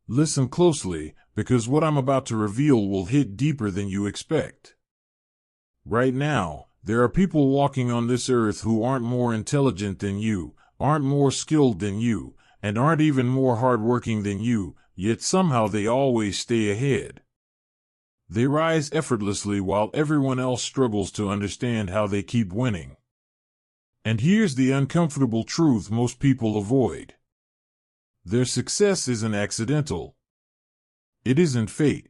Listen closely, because what I'm about to reveal will hit deeper than you expect. Right now, there are people walking on this earth who aren't more intelligent than you, aren't more skilled than you, and aren't even more hardworking than you, yet somehow they always stay ahead. They rise effortlessly while everyone else struggles to understand how they keep winning. And here's the uncomfortable truth most people avoid. Their success isn't accidental. It isn't fate.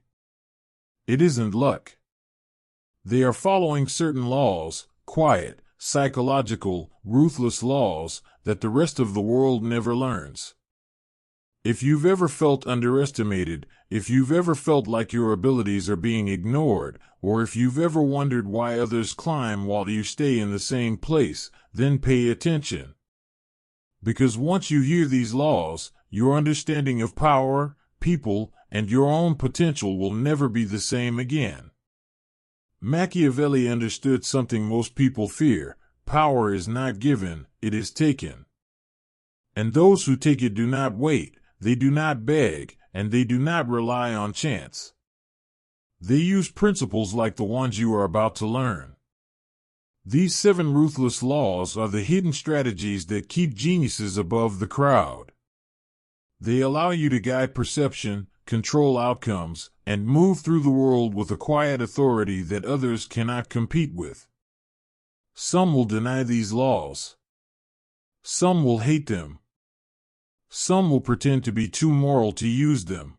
It isn't luck. They are following certain laws, quiet, psychological, ruthless laws that the rest of the world never learns. If you've ever felt underestimated, if you've ever felt like your abilities are being ignored, or if you've ever wondered why others climb while you stay in the same place, then pay attention. Because once you hear these laws, your understanding of power, people, and your own potential will never be the same again. Machiavelli understood something most people fear: power is not given, it is taken. And those who take it do not wait, they do not beg, and they do not rely on chance. They use principles like the ones you are about to learn. These 7 ruthless laws are the hidden strategies that keep geniuses above the crowd. They allow you to guide perception, control outcomes, and move through the world with a quiet authority that others cannot compete with. Some will deny these laws. Some will hate them. Some will pretend to be too moral to use them.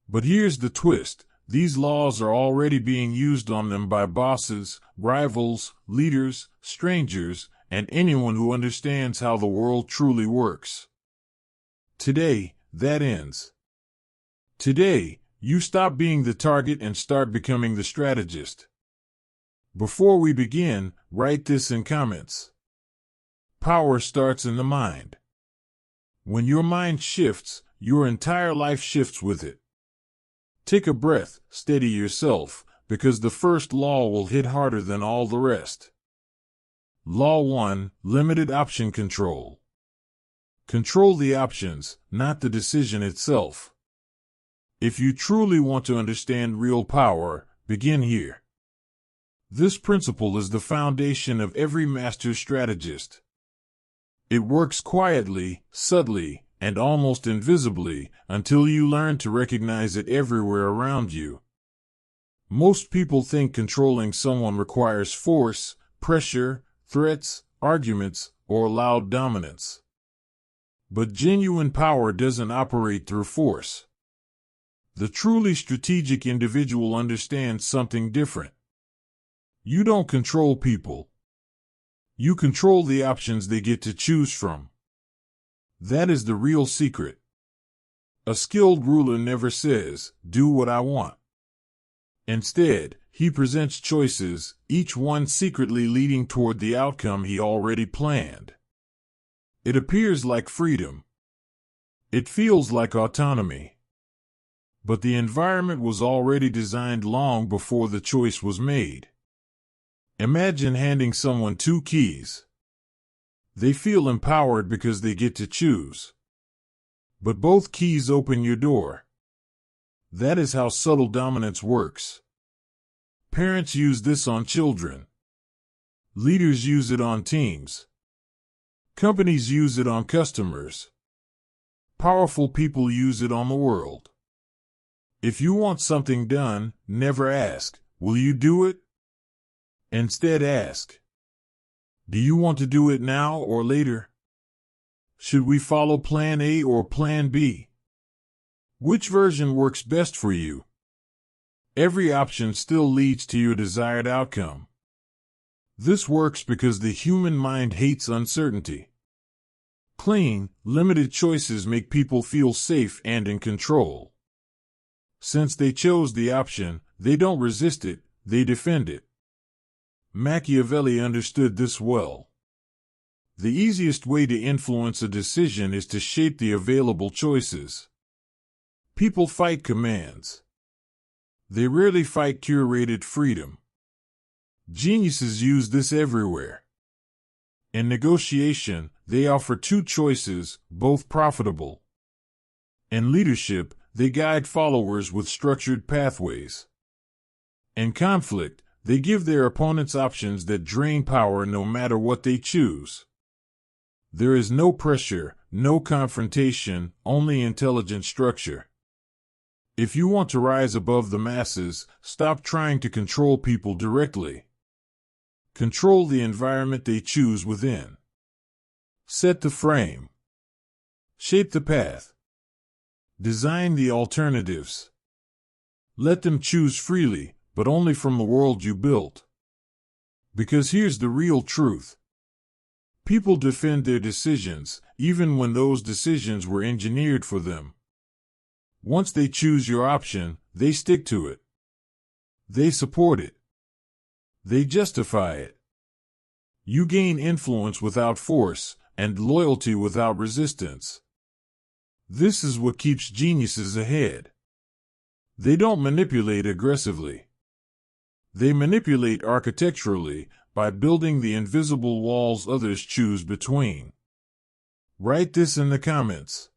But here's the twist: these laws are already being used on them by bosses, rivals, leaders, strangers, and anyone who understands how the world truly works. Today, that ends. Today, you stop being the target and start becoming the strategist. Before we begin, write this in comments. Power starts in the mind. When your mind shifts, your entire life shifts with it. Take a breath, steady yourself, because the first law will hit harder than all the rest. Law 1: Limited option control. Control the options, not the decision itself. If you truly want to understand real power, begin here. This principle is the foundation of every master strategist. It works quietly, subtly, and almost invisibly until you learn to recognize it everywhere around you. Most people think controlling someone requires force, pressure, threats, arguments, or loud dominance. But genuine power doesn't operate through force. The truly strategic individual understands something different. You don't control people. You control the options they get to choose from. That is the real secret. A skilled ruler never says, "Do what I want." Instead, he presents choices, each one secretly leading toward the outcome he already planned. It appears like freedom. It feels like autonomy. But the environment was already designed long before the choice was made. Imagine handing someone 2 keys. They feel empowered because they get to choose. But both keys open your door. That is how subtle dominance works. Parents use this on children. Leaders use it on teams. Companies use it on customers. Powerful people use it on the world. If you want something done, never ask, "Will you do it?" Instead ask, "Do you want to do it now or later? Should we follow plan A or plan B? Which version works best for you?" Every option still leads to your desired outcome. This works because the human mind hates uncertainty. Clean, limited choices make people feel safe and in control. Since they chose the option, they don't resist it, they defend it. Machiavelli understood this well. The easiest way to influence a decision is to shape the available choices. People fight commands. They rarely fight curated freedom. Geniuses use this everywhere. In negotiation, they offer 2 choices, both profitable. In leadership, they guide followers with structured pathways. In conflict, they give their opponents options that drain power no matter what they choose. There is no pressure, no confrontation, only intelligent structure. If you want to rise above the masses, stop trying to control people directly. Control the environment they choose within. Set the frame. Shape the path. Design the alternatives. Let them choose freely, but only from the world you built. Because here's the real truth. People defend their decisions, even when those decisions were engineered for them. Once they choose your option, they stick to it. They support it. They justify it. You gain influence without force, and loyalty without resistance. This is what keeps geniuses ahead. They don't manipulate aggressively. They manipulate architecturally, by building the invisible walls others choose between. Write this in the comments.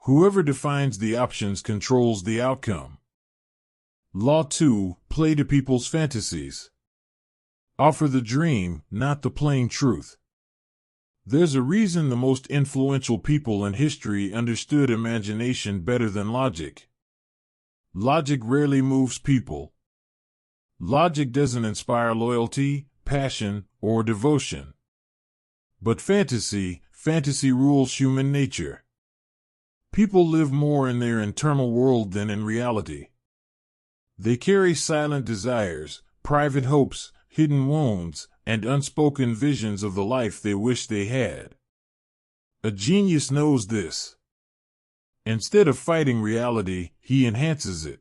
Whoever defines the options controls the outcome. Law 2. Play to people's fantasies. Offer the dream, not the plain truth. There's a reason the most influential people in history understood imagination better than logic. Logic rarely moves people. Logic doesn't inspire loyalty, passion, or devotion. But fantasy rules human nature. People live more in their internal world than in reality. They carry silent desires, private hopes, hidden wounds, and unspoken visions of the life they wish they had. A genius knows this. Instead of fighting reality, he enhances it.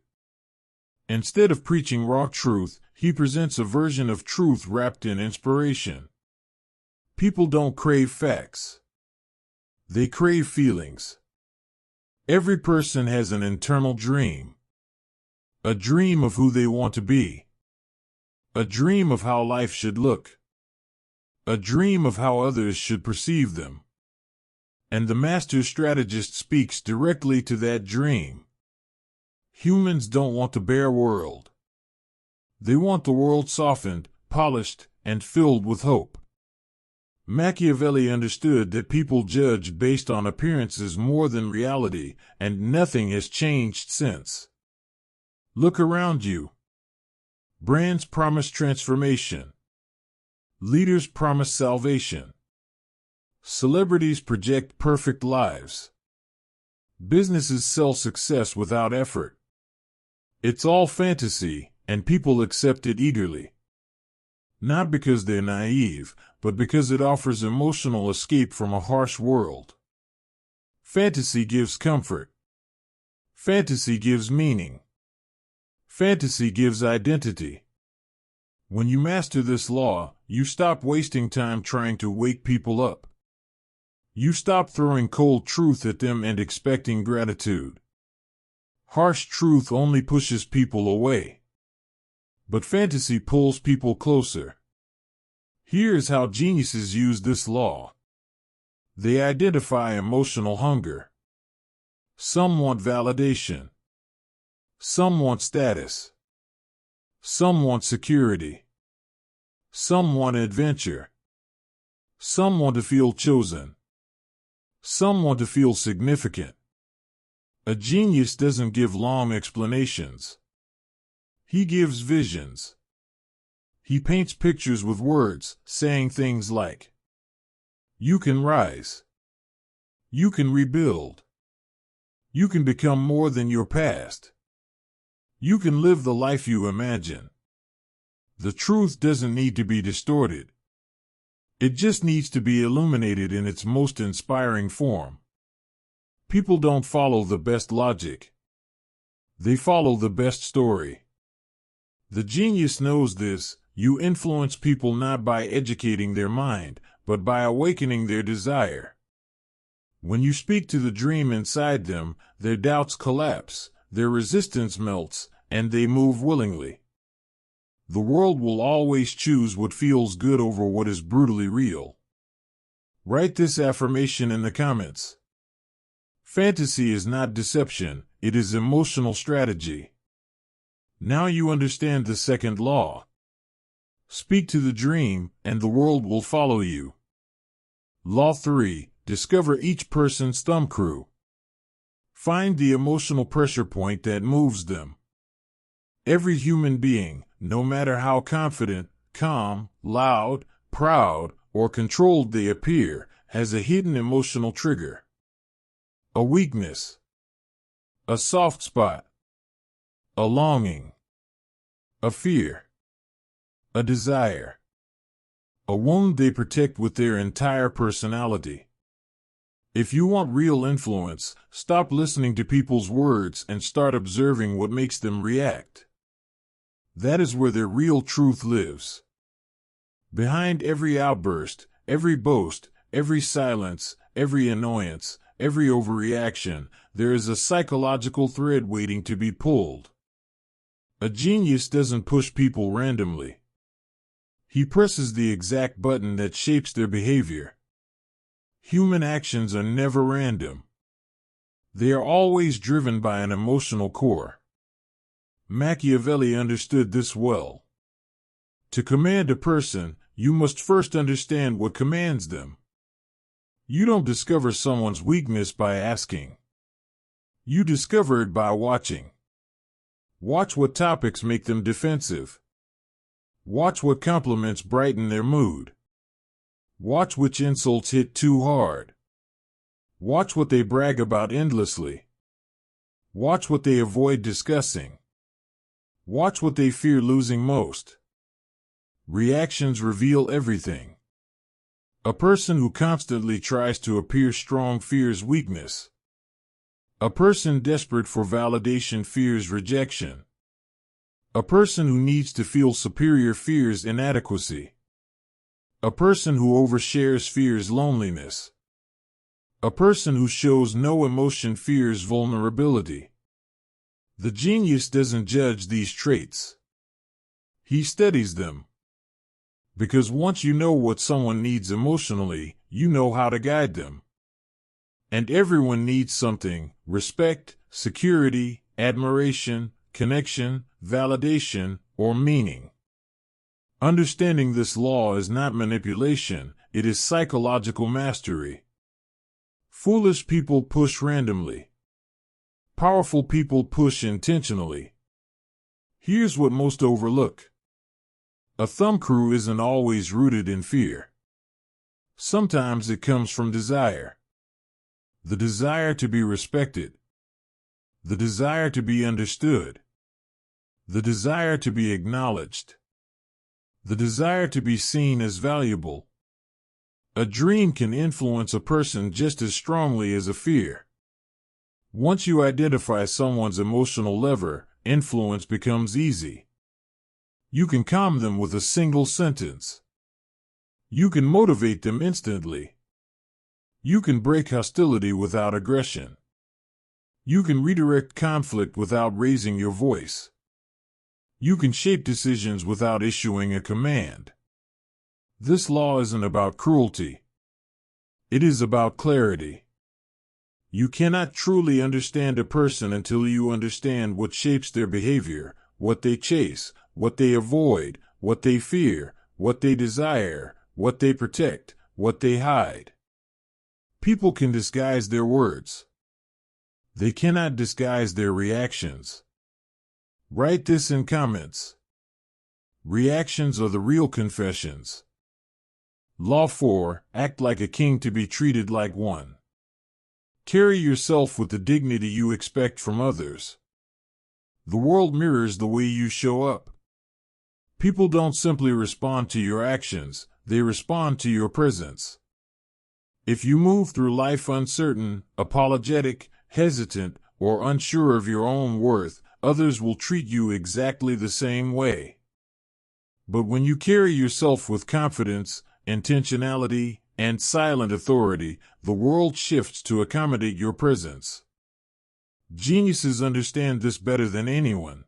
Instead of preaching raw truth, he presents a version of truth wrapped in inspiration. People don't crave facts. They crave feelings. Every person has an internal dream. A dream of who they want to be. A dream of how life should look. A dream of how others should perceive them. And the master strategist speaks directly to that dream. Humans don't want the bare world. They want the world softened, polished, and filled with hope. Machiavelli understood that people judge based on appearances more than reality, and nothing has changed since. Look around you. Brands promise transformation. Leaders promise salvation. Celebrities project perfect lives. Businesses sell success without effort. It's all fantasy, and people accept it eagerly. Not because they're naive, but because it offers emotional escape from a harsh world. Fantasy gives comfort. Fantasy gives meaning. Fantasy gives identity. When you master this law, you stop wasting time trying to wake people up. You stop throwing cold truth at them and expecting gratitude. Harsh truth only pushes people away. But fantasy pulls people closer. Here's how geniuses use this law. They identify emotional hunger. Some want validation. Some want status. Some want security. Some want adventure. Some want to feel chosen. Some want to feel significant. A genius doesn't give long explanations. He gives visions. He paints pictures with words, saying things like, "You can rise. You can rebuild. You can become more than your past. You can live the life you imagine." The truth doesn't need to be distorted. It just needs to be illuminated in its most inspiring form. People don't follow the best logic. They follow the best story. The genius knows this. You influence people not by educating their mind, but by awakening their desire. When you speak to the dream inside them, their doubts collapse, their resistance melts, and they move willingly. The world will always choose what feels good over what is brutally real. Write this affirmation in the comments. Fantasy is not deception, it is emotional strategy. Now you understand the second law. Speak to the dream, and the world will follow you. Law 3. Discover each person's thumb screw. Find the emotional pressure point that moves them. Every human being, no matter how confident, calm, loud, proud, or controlled they appear, has a hidden emotional trigger. A weakness. A soft spot. A longing. A fear. A desire. A wound they protect with their entire personality. If you want real influence, stop listening to people's words and start observing what makes them react. That is where their real truth lives. Behind every outburst, every boast, every silence, every annoyance, every overreaction, there is a psychological thread waiting to be pulled. A genius doesn't push people randomly. He presses the exact button that shapes their behavior. Human actions are never random. They are always driven by an emotional core. Machiavelli understood this well. To command a person, you must first understand what commands them. You don't discover someone's weakness by asking. You discover it by watching. Watch what topics make them defensive. Watch what compliments brighten their mood. Watch which insults hit too hard. Watch what they brag about endlessly. Watch what they avoid discussing. Watch what they fear losing most. Reactions reveal everything. A person who constantly tries to appear strong fears weakness. A person desperate for validation fears rejection. A person who needs to feel superior fears inadequacy. A person who overshares fears loneliness. A person who shows no emotion fears vulnerability. The genius doesn't judge these traits. He studies them. Because once you know what someone needs emotionally, you know how to guide them. And everyone needs something: respect, security, admiration, connection, validation, or meaning. Understanding this law is not manipulation, it is psychological mastery. Foolish people push randomly. Powerful people push intentionally. Here's what most overlook. A thumb screw isn't always rooted in fear. Sometimes it comes from desire. The desire to be respected. The desire to be understood. The desire to be acknowledged. The desire to be seen as valuable. A dream can influence a person just as strongly as a fear. Once you identify someone's emotional lever, influence becomes easy. You can calm them with a single sentence. You can motivate them instantly. You can break hostility without aggression. You can redirect conflict without raising your voice. You can shape decisions without issuing a command. This law isn't about cruelty. It is about clarity. You cannot truly understand a person until you understand what shapes their behavior, what they chase, what they avoid, what they fear, what they desire, what they protect, what they hide. People can disguise their words. They cannot disguise their reactions. Write this in comments. Reactions are the real confessions. Law 4. Act like a king to be treated like one. Carry yourself with the dignity you expect from others. The world mirrors the way you show up. People don't simply respond to your actions, they respond to your presence. If you move through life uncertain, apologetic, hesitant, or unsure of your own worth, others will treat you exactly the same way. But when you carry yourself with confidence, intentionality, and silent authority, the world shifts to accommodate your presence. Geniuses understand this better than anyone.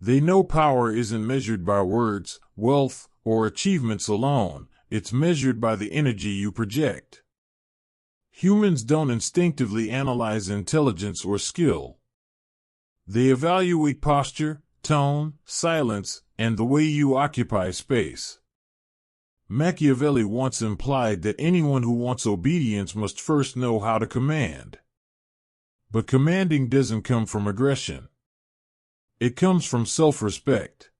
They know power isn't measured by words, wealth, or achievements alone, it's measured by the energy you project. Humans don't instinctively analyze intelligence or skill. They evaluate posture, tone, silence, and the way you occupy space. Machiavelli once implied that anyone who wants obedience must first know how to command. But commanding doesn't come from aggression. It comes from self-respect.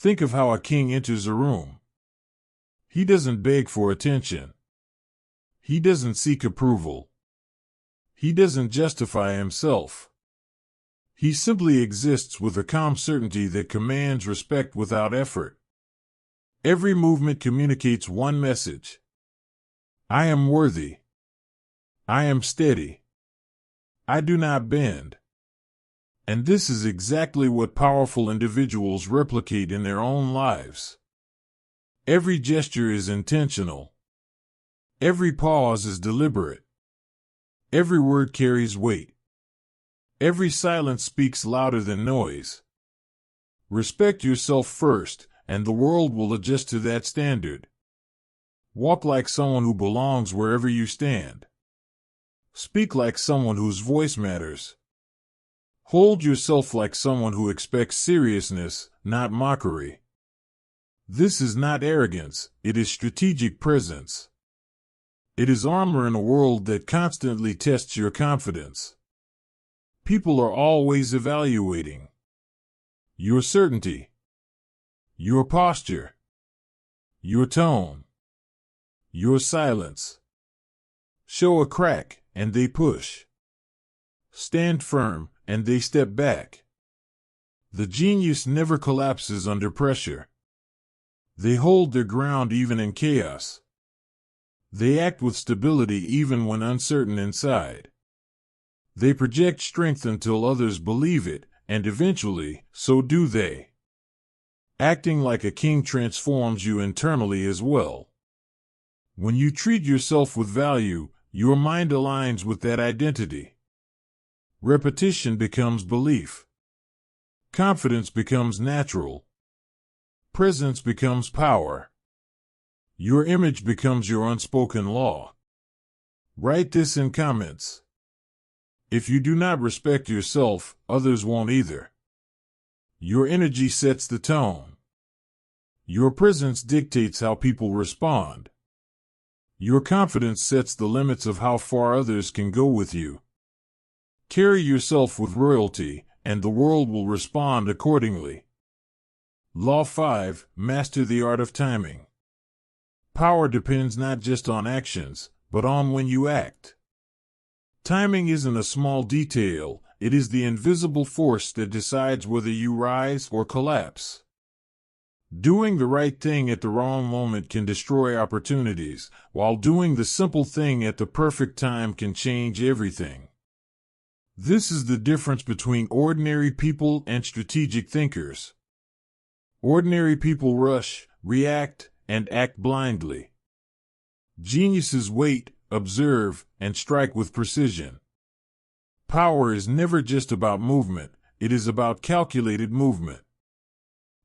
Think of how a king enters a room. He doesn't beg for attention. He doesn't seek approval. He doesn't justify himself. He simply exists with a calm certainty that commands respect without effort. Every movement communicates one message. I am worthy. I am steady. I do not bend. And this is exactly what powerful individuals replicate in their own lives. Every gesture is intentional. Every pause is deliberate. Every word carries weight. Every silence speaks louder than noise. Respect yourself first, and the world will adjust to that standard. Walk like someone who belongs wherever you stand. Speak like someone whose voice matters. Hold yourself like someone who expects seriousness, not mockery. This is not arrogance, it is strategic presence. It is armor in a world that constantly tests your confidence. People are always evaluating your certainty, your posture, your tone, your silence. Show a crack, and they push. Stand firm, and they step back. The genius never collapses under pressure. They hold their ground even in chaos. They act with stability even when uncertain inside. They project strength until others believe it, and eventually, so do they. Acting like a king transforms you internally as well. When you treat yourself with value, your mind aligns with that identity. Repetition becomes belief. Confidence becomes natural. Presence becomes power. Your image becomes your unspoken law. Write this in comments. If you do not respect yourself, others won't either. Your energy sets the tone. Your presence dictates how people respond. Your confidence sets the limits of how far others can go with you. Carry yourself with royalty, and the world will respond accordingly. Law 5. Master the art of timing. Power depends not just on actions, but on when you act. Timing isn't a small detail, it is the invisible force that decides whether you rise or collapse. Doing the right thing at the wrong moment can destroy opportunities, while doing the simple thing at the perfect time can change everything. This is the difference between ordinary people and strategic thinkers. Ordinary people rush, react, and act blindly. Geniuses wait, observe, and strike with precision. Power is never just about movement, it is about calculated movement.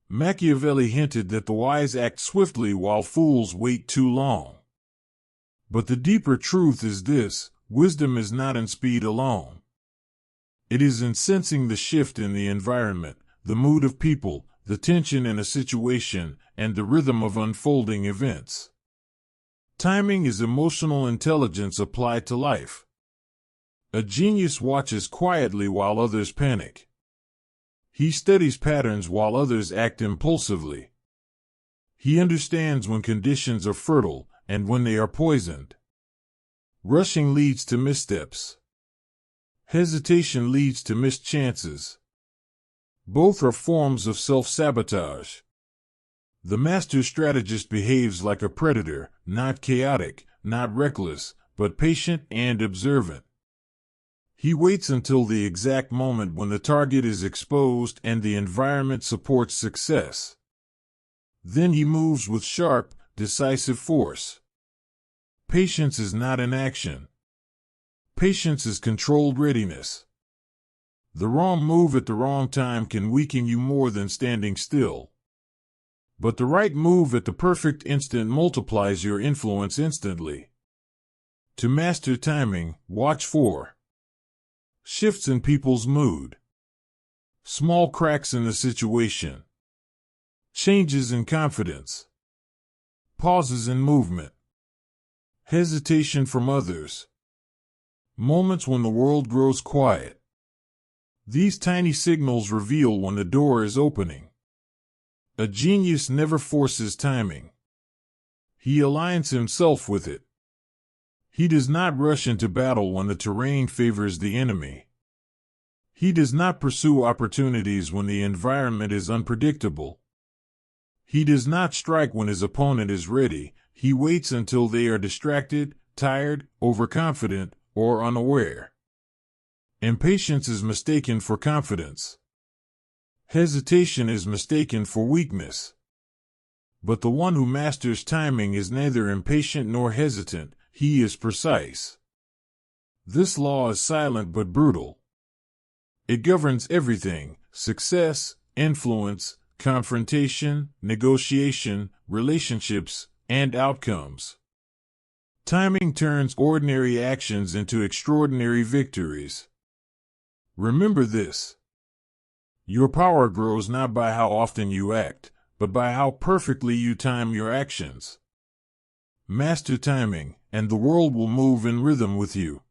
Machiavelli hinted that the wise act swiftly while fools wait too long. But the deeper truth is this: wisdom is not in speed alone. It is in sensing the shift in the environment, the mood of people, the tension in a situation, and the rhythm of unfolding events. Timing is emotional intelligence applied to life. A genius watches quietly while others panic. He studies patterns while others act impulsively. He understands when conditions are fertile and when they are poisoned. Rushing leads to missteps. Hesitation leads to missed chances. Both are forms of self-sabotage. The master strategist behaves like a predator, not chaotic, not reckless, but patient and observant. He waits until the exact moment when the target is exposed and the environment supports success. Then he moves with sharp, decisive force. Patience is not inaction. Patience is controlled readiness. The wrong move at the wrong time can weaken you more than standing still. But the right move at the perfect instant multiplies your influence instantly. To master timing, watch for shifts in people's mood, small cracks in the situation, changes in confidence, pauses in movement, hesitation from others, moments when the world grows quiet. These tiny signals reveal when the door is opening. A genius never forces timing. He aligns himself with it. He does not rush into battle when the terrain favors the enemy. He does not pursue opportunities when the environment is unpredictable. He does not strike when his opponent is ready. He waits until they are distracted, tired, overconfident, or unaware. Impatience is mistaken for confidence. Hesitation is mistaken for weakness. But the one who masters timing is neither impatient nor hesitant. He is precise. This law is silent but brutal. It governs everything: success, influence, confrontation, negotiation, relationships, and outcomes. Timing turns ordinary actions into extraordinary victories. Remember this. Your power grows not by how often you act, but by how perfectly you time your actions. Master timing, and the world will move in rhythm with you.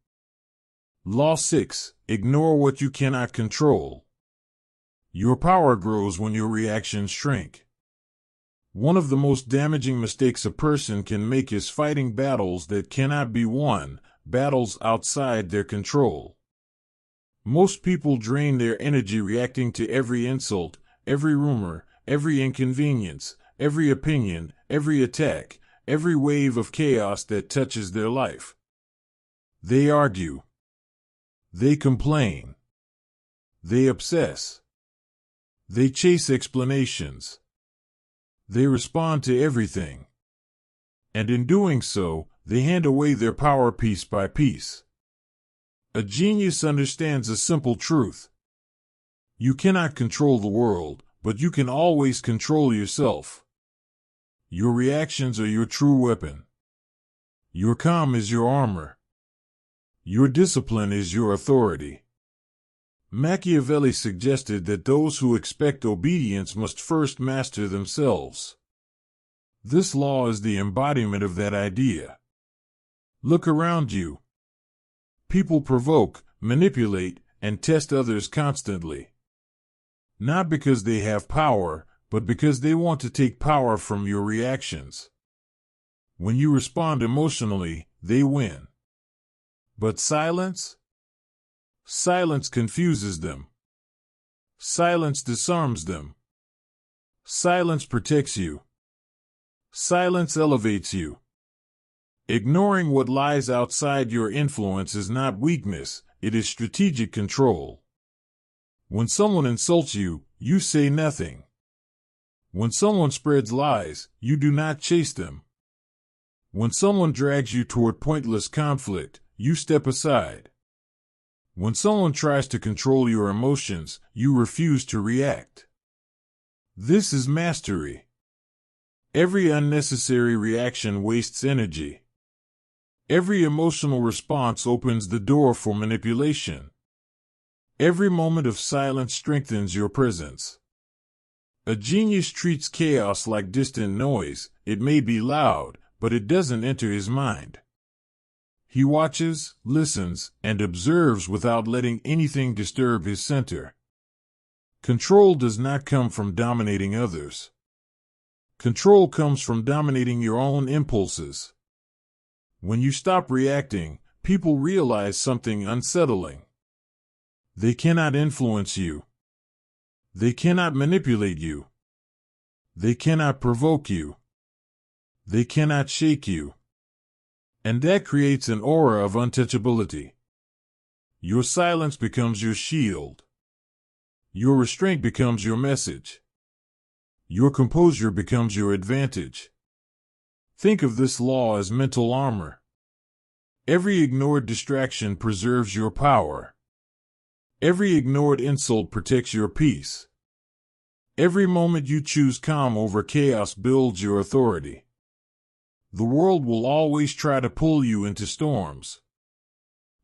Law 6. Ignore what you cannot control. Your power grows when your reactions shrink. One of the most damaging mistakes a person can make is fighting battles that cannot be won, battles outside their control. Most people drain their energy reacting to every insult, every rumor, every inconvenience, every opinion, every attack, every wave of chaos that touches their life. They argue. They complain. They obsess. They chase explanations. They respond to everything. And in doing so, they hand away their power piece by piece. A genius understands a simple truth. You cannot control the world, but you can always control yourself. Your reactions are your true weapon. Your calm is your armor. Your discipline is your authority. Machiavelli suggested that those who expect obedience must first master themselves. This law is the embodiment of that idea. Look around you. People provoke, manipulate, and test others constantly. Not because they have power, but because they want to take power from your reactions. When you respond emotionally, they win. But silence? Silence confuses them. Silence disarms them. Silence protects you. Silence elevates you. Ignoring what lies outside your influence is not weakness, it is strategic control. When someone insults you, you say nothing. When someone spreads lies, you do not chase them. When someone drags you toward pointless conflict, you step aside. When someone tries to control your emotions, you refuse to react. This is mastery. Every unnecessary reaction wastes energy. Every emotional response opens the door for manipulation. Every moment of silence strengthens your presence. A genius treats chaos like distant noise. It may be loud, but it doesn't enter his mind. He watches, listens, and observes without letting anything disturb his center. Control does not come from dominating others. Control comes from dominating your own impulses. When you stop reacting, people realize something unsettling. They cannot influence you. They cannot manipulate you. They cannot provoke you. They cannot shake you. And that creates an aura of untouchability. Your silence becomes your shield. Your restraint becomes your message. Your composure becomes your advantage. Think of this law as mental armor. Every ignored distraction preserves your power. Every ignored insult protects your peace. Every moment you choose calm over chaos builds your authority. The world will always try to pull you into storms.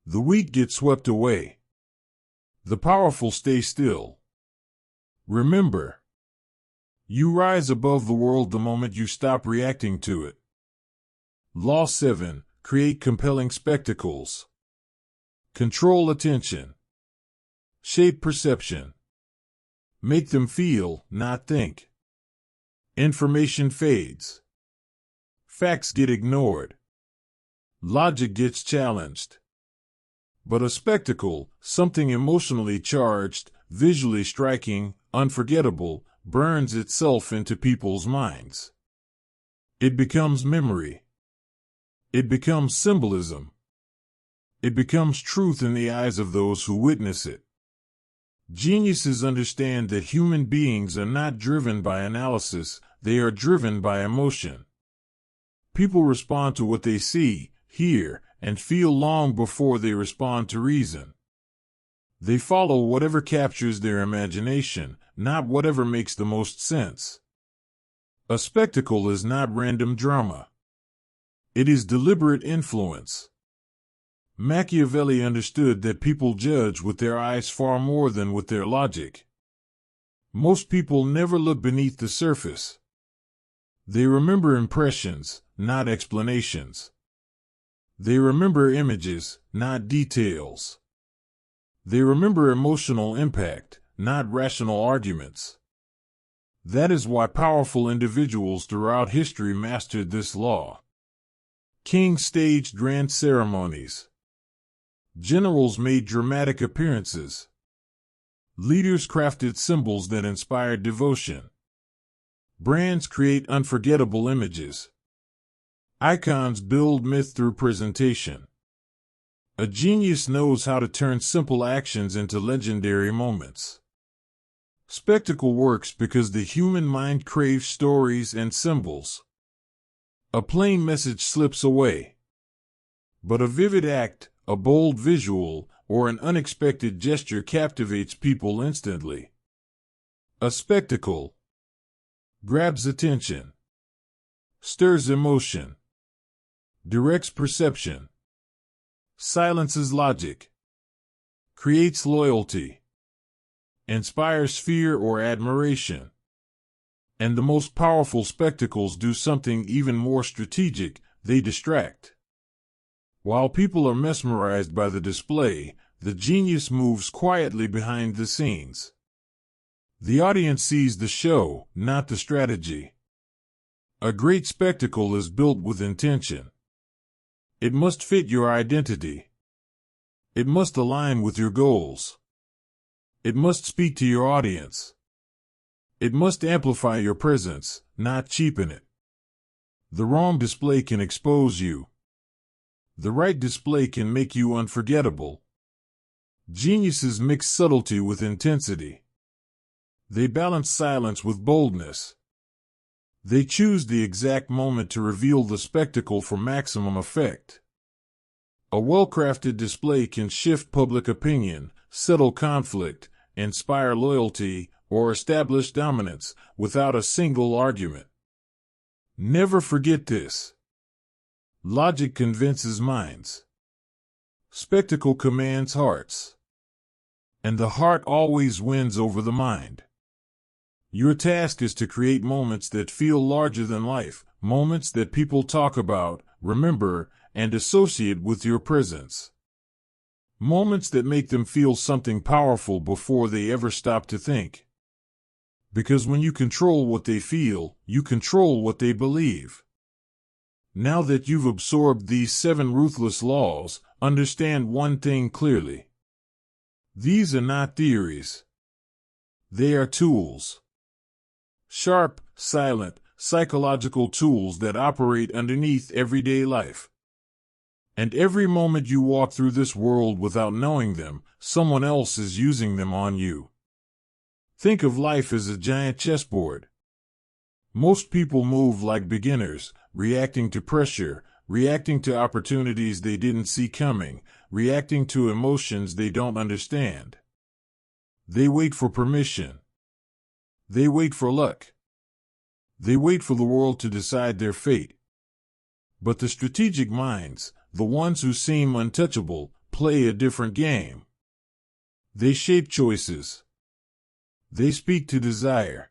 The weak get swept away. The powerful stay still. Remember, you rise above the world the moment you stop reacting to it. Law 7. Create compelling spectacles. Control attention. Shape perception. Make them feel, not think. Information fades. Facts get ignored. Logic gets challenged. But a spectacle, something emotionally charged, visually striking, unforgettable, burns itself into people's minds. It becomes memory. It becomes symbolism. It becomes truth in the eyes of those who witness it. Geniuses understand that human beings are not driven by analysis, they are driven by emotion. People respond to what they see, hear, and feel long before they respond to reason. They follow whatever captures their imagination, not whatever makes the most sense. A spectacle is not random drama. It is deliberate influence. Machiavelli understood that people judge with their eyes far more than with their logic. Most people never look beneath the surface. They remember impressions, not explanations. They remember images, not details. They remember emotional impact, not rational arguments. That is why powerful individuals throughout history mastered this law. Kings staged grand ceremonies. Generals made dramatic appearances. Leaders crafted symbols that inspired devotion. Brands create unforgettable images. Icons build myth through presentation. A genius knows how to turn simple actions into legendary moments. Spectacle works because the human mind craves stories and symbols. A plain message slips away. But a vivid act, a bold visual, or an unexpected gesture captivates people instantly. A spectacle grabs attention, stirs emotion, directs perception, silences logic, creates loyalty, inspires fear or admiration. And the most powerful spectacles do something even more strategic: they distract. While people are mesmerized by the display, the genius moves quietly behind the scenes. The audience sees the show, not the strategy. A great spectacle is built with intention. It must fit your identity. It must align with your goals. It must speak to your audience. It must amplify your presence, not cheapen it. The wrong display can expose you. The right display can make you unforgettable. Geniuses mix subtlety with intensity. They balance silence with boldness. They choose the exact moment to reveal the spectacle for maximum effect. A well-crafted display can shift public opinion, settle conflict, inspire loyalty, or establish dominance without a single argument. Never forget this. Logic convinces minds. Spectacle commands hearts. And the heart always wins over the mind. Your task is to create moments that feel larger than life, moments that people talk about, remember, and associate with your presence. Moments that make them feel something powerful before they ever stop to think. Because when you control what they feel, you control what they believe. Now that you've absorbed these 7 ruthless laws, understand one thing clearly. These are not theories. They are tools. Sharp, silent, psychological tools that operate underneath everyday life. And every moment you walk through this world without knowing them, someone else is using them on you. Think of life as a giant chessboard. Most people move like beginners, reacting to pressure, reacting to opportunities they didn't see coming, reacting to emotions they don't understand. They wait for permission. They wait for luck. They wait for the world to decide their fate. But the strategic minds, the ones who seem untouchable, play a different game. They shape choices. They speak to desire.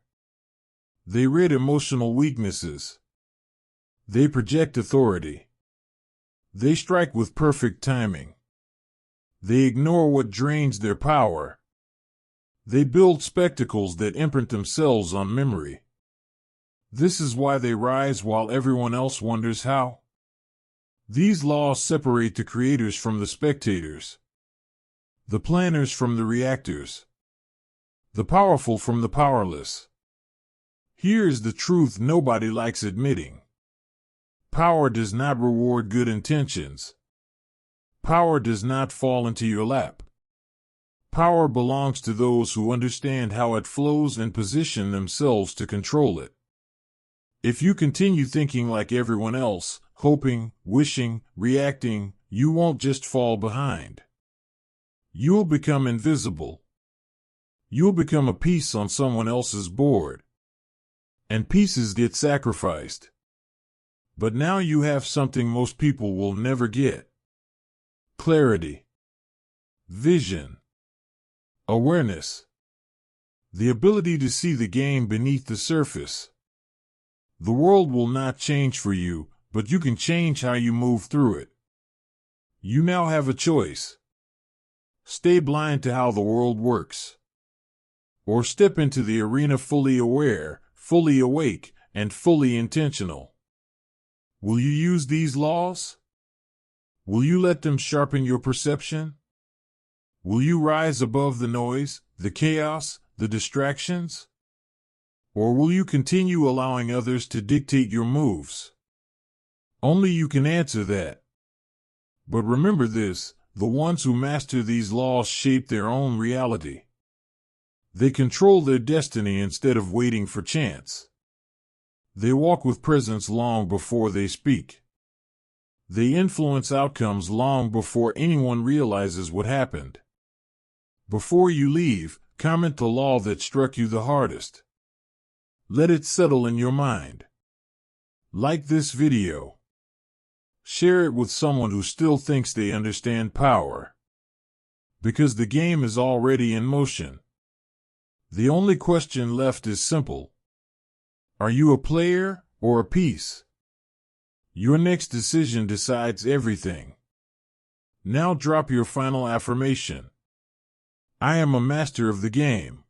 They read emotional weaknesses. They project authority. They strike with perfect timing. They ignore what drains their power. They build spectacles that imprint themselves on memory. This is why they rise while everyone else wonders how. These laws separate the creators from the spectators, the planners from the reactors, the powerful from the powerless. Here is the truth nobody likes admitting. Power does not reward good intentions. Power does not fall into your lap. Power belongs to those who understand how it flows and position themselves to control it. If you continue thinking like everyone else, hoping, wishing, reacting, you won't just fall behind. You'll become invisible. You'll become a piece on someone else's board. And pieces get sacrificed. But now you have something most people will never get. Clarity. Vision. Awareness. The ability to see the game beneath the surface. The world will not change for you, but you can change how you move through it. You now have a choice. Stay blind to how the world works. Or step into the arena fully aware, fully awake, and fully intentional. Will you use these laws? Will you let them sharpen your perception? Will you rise above the noise, the chaos, the distractions? Or will you continue allowing others to dictate your moves? Only you can answer that. But remember this, the ones who master these laws shape their own reality. They control their destiny instead of waiting for chance. They walk with presence long before they speak. They influence outcomes long before anyone realizes what happened. Before you leave, comment the law that struck you the hardest. Let it settle in your mind. Like this video. Share it with someone who still thinks they understand power. Because the game is already in motion. The only question left is simple. Are you a player or a piece? Your next decision decides everything. Now drop your final affirmation. I am a master of the game.